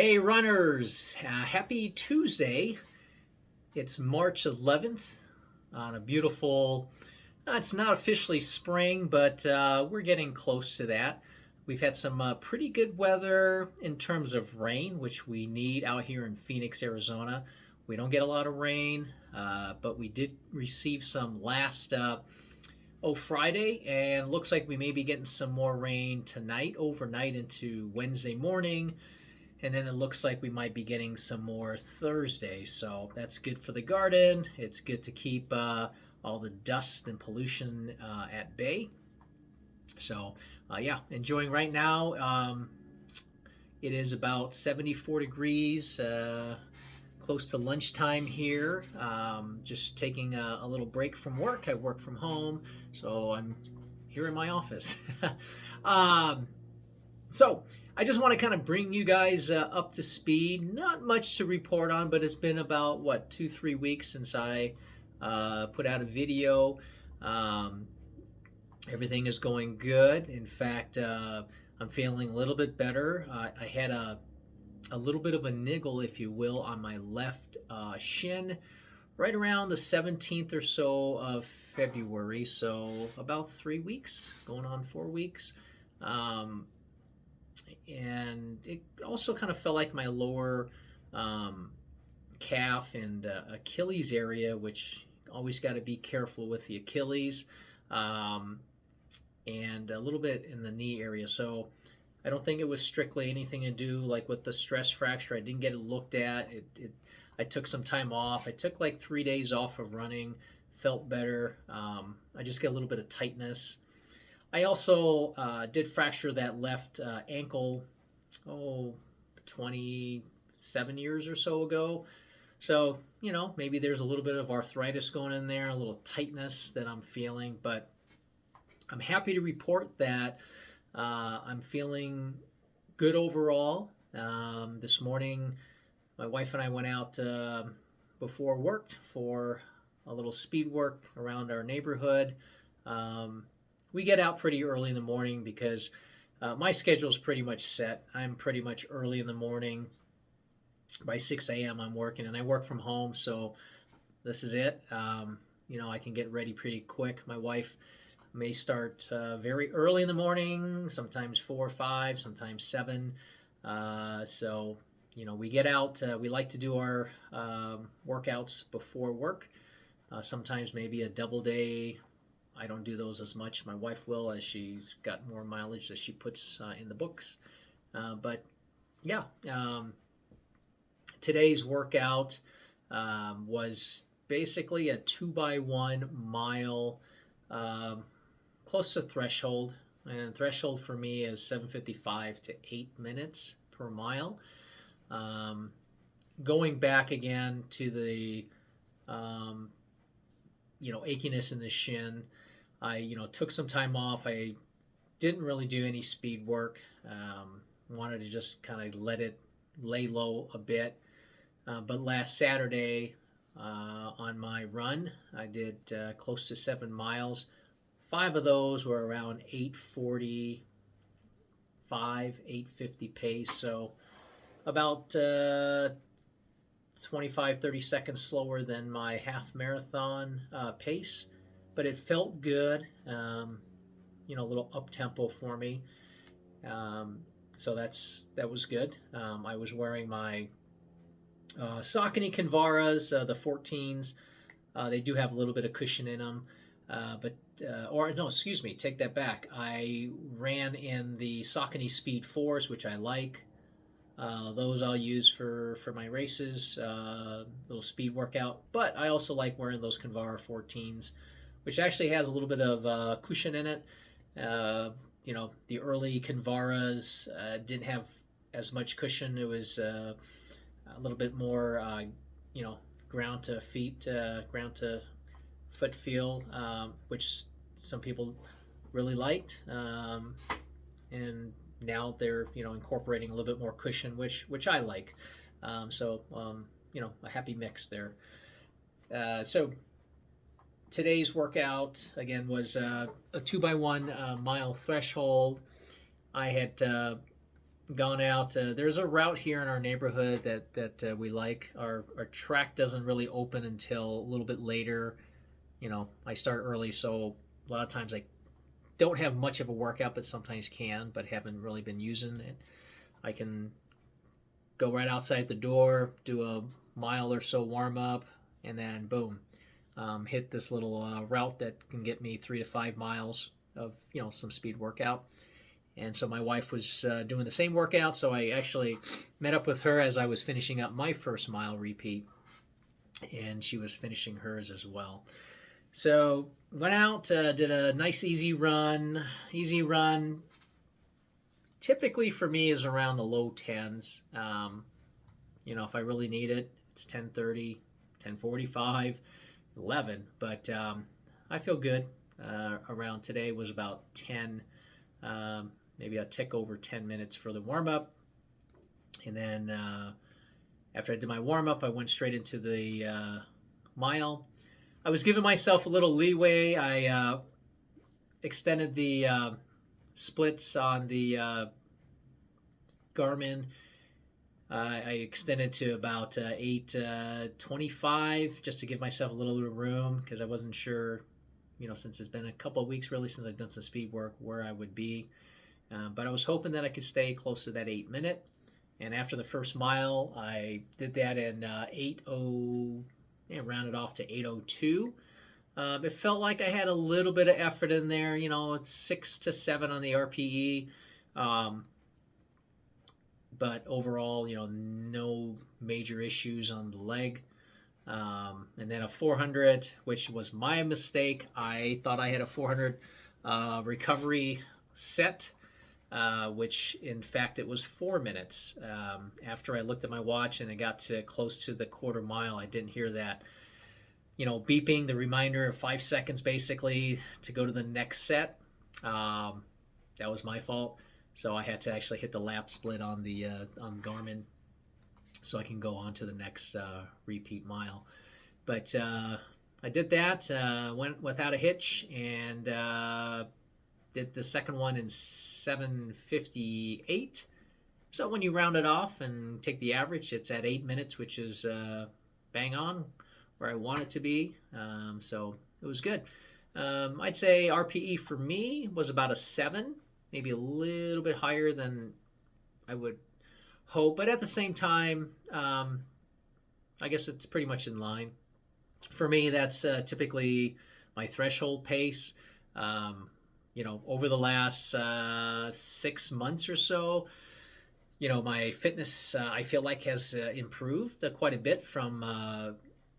Hey, runners! Happy Tuesday. It's March 11th on a beautiful, it's not officially spring, but we're getting close to that. We've had some pretty good weather in terms of rain, which we need out here in Phoenix, Arizona. We don't get a lot of rain, but we did receive some last Friday, and looks like we may be getting some more rain tonight, overnight into Wednesday morning. And then it looks like we might be getting some more Thursday. So that's good for the garden. It's good to keep all the dust and pollution at bay. So, yeah, enjoying right now. It is about 74 degrees, close to lunchtime here. Just taking a little break from work. I work from home, so I'm here in my office. um, so I just want to kind of bring you guys up to speed. Not much to report on, but it's been about, what, 2, 3 weeks since I put out a video. Um, Everything is going good. In fact, I'm feeling a little bit better. I had a little bit of a niggle, if you will, on my left shin right around the 17th or so of February. So about 3 weeks, going on 4 weeks. And it also kind of felt like my lower um, calf and Achilles area, which always got to be careful with the Achilles, um, and a little bit in the knee area. So I don't think it was strictly anything to do like with the stress fracture. I didn't get it looked at. I took some time off. I took like 3 days off of running. Felt better. I just get a little bit of tightness. I also did fracture that left ankle, 27 years or so ago. So, maybe there's a little bit of arthritis going in there, a little tightness that I'm feeling. But I'm happy to report that I'm feeling good overall. This morning, my wife and I went out before work for a little speed work around our neighborhood. We get out pretty early in the morning because my schedule is pretty much set. I'm pretty much early in the morning. By 6 a.m. I'm working, and I work from home, so this is it. I can get ready pretty quick. My wife may start very early in the morning, sometimes 4 or 5, sometimes 7. So, we get out. We like to do our workouts before work. Sometimes maybe a double day. I don't do those as much. My wife will, as she's got more mileage that she puts in the books. But yeah, today's workout was basically a 2x1 mile, close to threshold. And threshold for me is 7:55 to 8 minutes per mile. Going back again to the achiness in the shin. I took some time off. I didn't really do any speed work. Wanted to just kind of let it lay low a bit. But last Saturday on my run, I did close to 7 miles. 5 of those were around 8:45, 8:50 pace. So about 25, 30 seconds slower than my half marathon pace, but it felt good. A little up tempo for me. So that was good. I was wearing my Saucony Kinvaras, the 14s. They do have a little bit of cushion in them, or no, excuse me, take that back. I ran in the Saucony Speed 4s, which I like. Those I'll use for my races, little speed workout. But I also like wearing those Kinvara 14s, which actually has a little bit of cushion in it. The early Kinvaras didn't have as much cushion. It was a little bit more, ground to feet, ground to foot feel, which some people really liked. And now they're incorporating a little bit more cushion, which I like. A happy mix there. So today's workout again was a 2x1 mile threshold. I had gone out. There's a route here in our neighborhood that we like. Our track doesn't really open until a little bit later. I start early, so a lot of times I don't have much of a workout, but sometimes can, but haven't really been using it. I can go right outside the door, do a mile or so warm up, and then boom, hit this little route that can get me 3 to 5 miles of some speed workout. And so my wife was doing the same workout, so I actually met up with her as I was finishing up my first mile repeat, and she was finishing hers as well. So went out, did a nice easy run. Easy run typically for me is around the low 10s. If I really need it, it's 10:30, 10:45, 11. But I feel good. Around today was about 10, maybe a tick over 10 minutes for the warm up. And then after I did my warm up, I went straight into the mile. I was giving myself a little leeway. I extended the splits on the Garmin. I extended to about 8:25 just to give myself a little bit of room because I wasn't sure, since it's been a couple of weeks really since I've done some speed work, where I would be. But I was hoping that I could stay close to that 8 minute. And after the first mile, I did that in 8:0, rounded off to 8:02. It felt like I had a little bit of effort in there. It's 6 to 7 on the RPE. But overall, no major issues on the leg. And then a 400, which was my mistake. I thought I had a 400 recovery set, which in fact it was 4 minutes. After I looked at my watch and it got to close to the quarter mile, I didn't hear that, beeping, the reminder of 5 seconds basically to go to the next set. That was my fault. So I had to actually hit the lap split on the on Garmin so I can go on to the next repeat mile. But I did that, went without a hitch, and did the second one in 7:58. So when you round it off and take the average, it's at 8 minutes, which is bang on where I want it to be. So it was good. I'd say RPE for me was about a 7. Maybe a little bit higher than I would hope. But at the same time, I guess it's pretty much in line. For me, that's typically my threshold pace. Over the last 6 months or so, my fitness, I feel like, has improved quite a bit from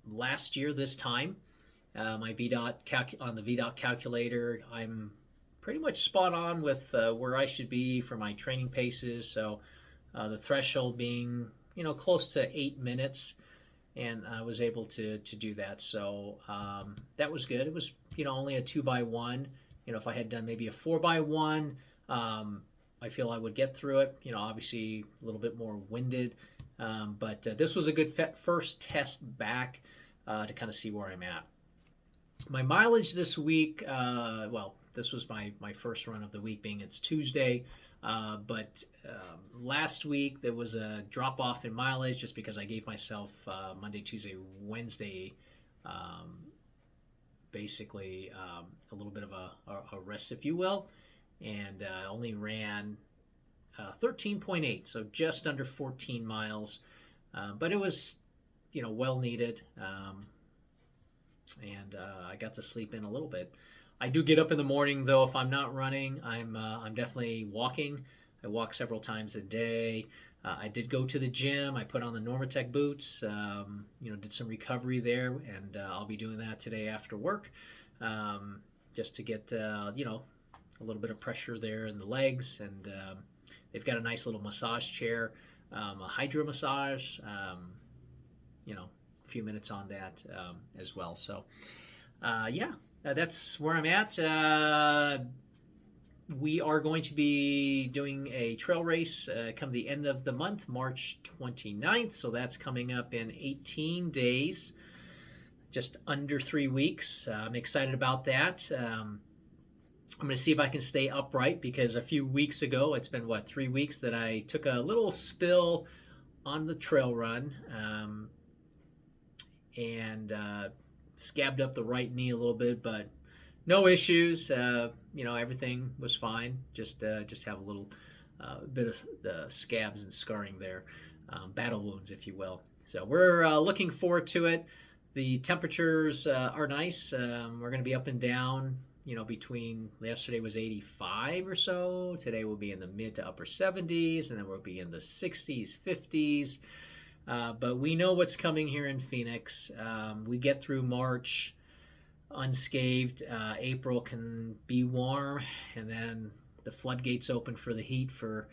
last year this time. My VDOT on the VDOT calculator, I'm pretty much spot on with where I should be for my training paces. So the threshold being, close to 8 minutes, and I was able to do that. So that was good. It was, only a 2x1. If I had done maybe a 4x1, I feel I would get through it. Obviously a little bit more winded, but this was a good first test back to kind of see where I'm at. My mileage this week, this was my first run of the week, being it's Tuesday. But last week there was a drop off in mileage just because I gave myself Monday, Tuesday, Wednesday, basically a little bit of a rest, if you will, and only ran 13.8, so just under 14 miles. But it was, well needed. And I got to sleep in a little bit. I do get up in the morning, though. If I'm not running, I'm definitely walking. I walk several times a day. I did go to the gym. I put on the Normatec boots. Did some recovery there, and I'll be doing that today after work, just to get a little bit of pressure there in the legs. And they've got a nice little massage chair, a hydro massage. A few minutes on that as well. So that's where I'm at. We are going to be doing a trail race come the end of the month, March 29th. So that's coming up in 18 days, just under 3 weeks. I'm excited about that. I'm going to see if I can stay upright because a few weeks ago, it's been what, 3 weeks, that I took a little spill on the trail run, and scabbed up the right knee a little bit, but no issues. Everything was fine. Just have a little bit of the scabs and scarring there, battle wounds, if you will. So we're looking forward to it. The temperatures are nice. We're going to be up and down. Between yesterday was 85 or so. Today we'll be in the mid to upper 70s, and then we'll be in the 60s, 50s. But we know what's coming here in Phoenix. We get through March unscathed. April can be warm, and then the floodgates open for the heat for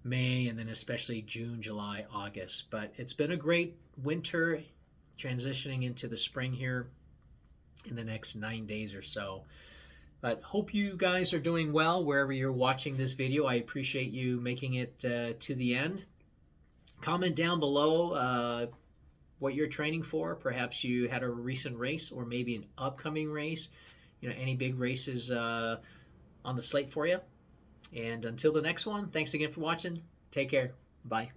May, and then especially June, July, August. But it's been a great winter, transitioning into the spring here in the next 9 days or so. But hope you guys are doing well wherever you're watching this video. I appreciate you making it to the end. Comment down below what you're training for. Perhaps you had a recent race or maybe an upcoming race. Any big races on the slate for you. And until the next one, thanks again for watching. Take care. Bye.